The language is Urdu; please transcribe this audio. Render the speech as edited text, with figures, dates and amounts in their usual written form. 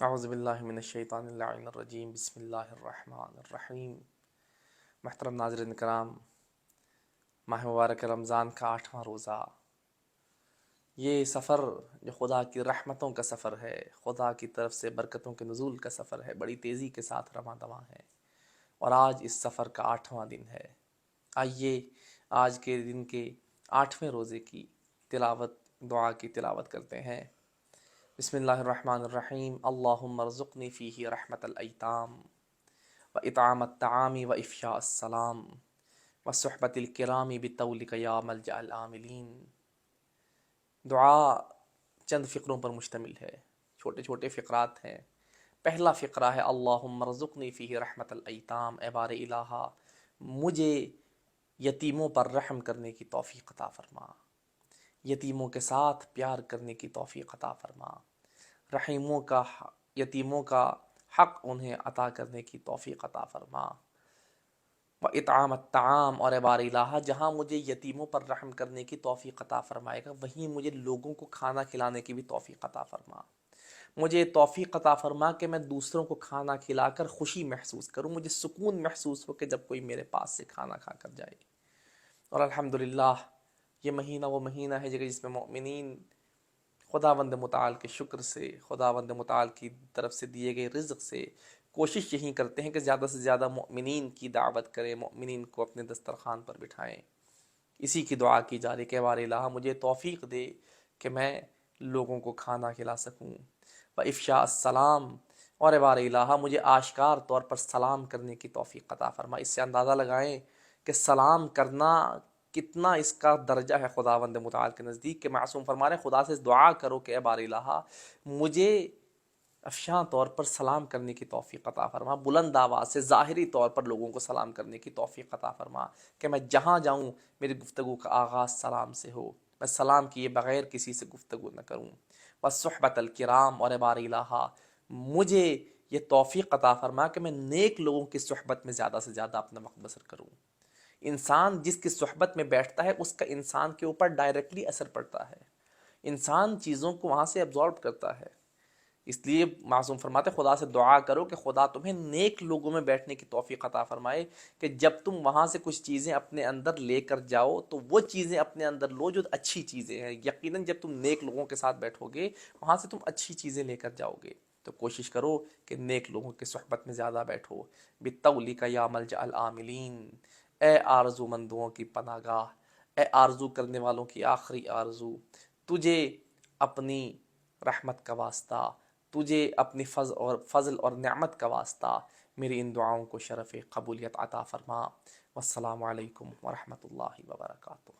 اعوذ باللہ من الشیطان اللعین الرجیم، بسم اللہ الرحمن الرحیم۔ محترم ناظرین کرام، ماہ مبارک رمضان کا 8واں روزہ، یہ سفر جو خدا کی رحمتوں کا سفر ہے، خدا کی طرف سے برکتوں کے نزول کا سفر ہے، بڑی تیزی کے ساتھ رواں دواں ہے، اور آج اس سفر کا 8واں دن ہے۔ آئیے آج کے دن کے 8ویں روزے کی تلاوت، دعا کی تلاوت کرتے ہیں۔ بسم اللہ الرحمن الرحیم۔ اللہم ارزقنی فیہ رحمت الایتام و اطعام الطعام و افشاء السلام و صحبت الکرام بطولک یا ملجأ العاملین۔ دعا چند فقروں پر مشتمل ہے، چھوٹے چھوٹے فقرات ہیں۔ پہلا فقرہ ہے اللہم ارزقنی فیہ رحمت الایتام، اے بار الہ مجھے یتیموں پر رحم کرنے کی توفیق عطا فرما، یتیموں کے ساتھ پیار کرنے کی توفیق عطا فرما، یتیموں کا حق انہیں عطا کرنے کی توفیق عطا فرما۔ وَإِطْعَامَ الطَّعَامِ، اور اے بار الہ جہاں مجھے یتیموں پر رحم کرنے کی توفیق عطا فرمائے گا، وہیں مجھے لوگوں کو کھانا کھلانے کی بھی توفیق عطا فرما۔ مجھے توفیق عطا فرما کہ میں دوسروں کو کھانا کھلا کر خوشی محسوس کروں، مجھے سکون محسوس ہو کہ جب کوئی میرے پاس سے کھانا کھا کر جائے۔ اور الحمدللہ یہ مہینہ وہ مہینہ ہے جس میں مومنین خداوند متعال کے شکر سے، خداوند متعال کی طرف سے دیے گئے رزق سے کوشش یہی کرتے ہیں کہ زیادہ سے زیادہ مومنین کی دعوت کریں، مومنین کو اپنے دسترخوان پر بٹھائیں۔ اسی کی دعا کی جا رہی کہ بار الہ مجھے توفیق دے کہ میں لوگوں کو کھانا کھلا سکوں۔ وافشاء السلام، اور بار الہ مجھے آشکار طور پر سلام کرنے کی توفیق عطا فرما۔ اس سے اندازہ لگائیں کہ سلام کرنا کتنا اس کا درجہ ہے خداوند متعال کے نزدیک، کہ معصوم فرما رہے ہیں خدا سے دعا کرو کہ اے بار الہ مجھے افشاں طور پر سلام کرنے کی توفیق عطا فرما، بلند آواز سے ظاہری طور پر لوگوں کو سلام کرنے کی توفیق عطا فرما، کہ میں جہاں جاؤں میری گفتگو کا آغاز سلام سے ہو، میں سلام کیے بغیر کسی سے گفتگو نہ کروں۔ وصحبت الکرام، اور اے بار الہ مجھے یہ توفیق عطا فرما کہ میں نیک لوگوں کی صحبت میں زیادہ سے زیادہ اپنا وقت بسر کروں۔ انسان جس کی صحبت میں بیٹھتا ہے اس کا انسان کے اوپر ڈائریکٹلی اثر پڑتا ہے، انسان چیزوں کو وہاں سے ایبزارب کرتا ہے۔ اس لیے معصوم فرماتے خدا سے دعا کرو کہ خدا تمہیں نیک لوگوں میں بیٹھنے کی توفیق عطا فرمائے، کہ جب تم وہاں سے کچھ چیزیں اپنے اندر لے کر جاؤ تو وہ چیزیں اپنے اندر لو جو اچھی چیزیں ہیں۔ یقیناً جب تم نیک لوگوں کے ساتھ بیٹھو گے وہاں سے تم اچھی چیزیں لے کر جاؤ گے، تو کوشش کرو کہ نیک لوگوں کی صحبت میں زیادہ بیٹھو۔ بِالتَّوْلِکَ یا ملجأ العاملین، اے آرزو مندوں کی پناہ گاہ، اے آرزو کرنے والوں کی آخری آرزو، تجھے اپنی رحمت کا واسطہ، تجھے اپنی فضل اور نعمت کا واسطہ میری ان دعاؤں کو شرف قبولیت عطا فرما۔ والسلام علیکم ورحمۃ اللہ وبرکاتہ۔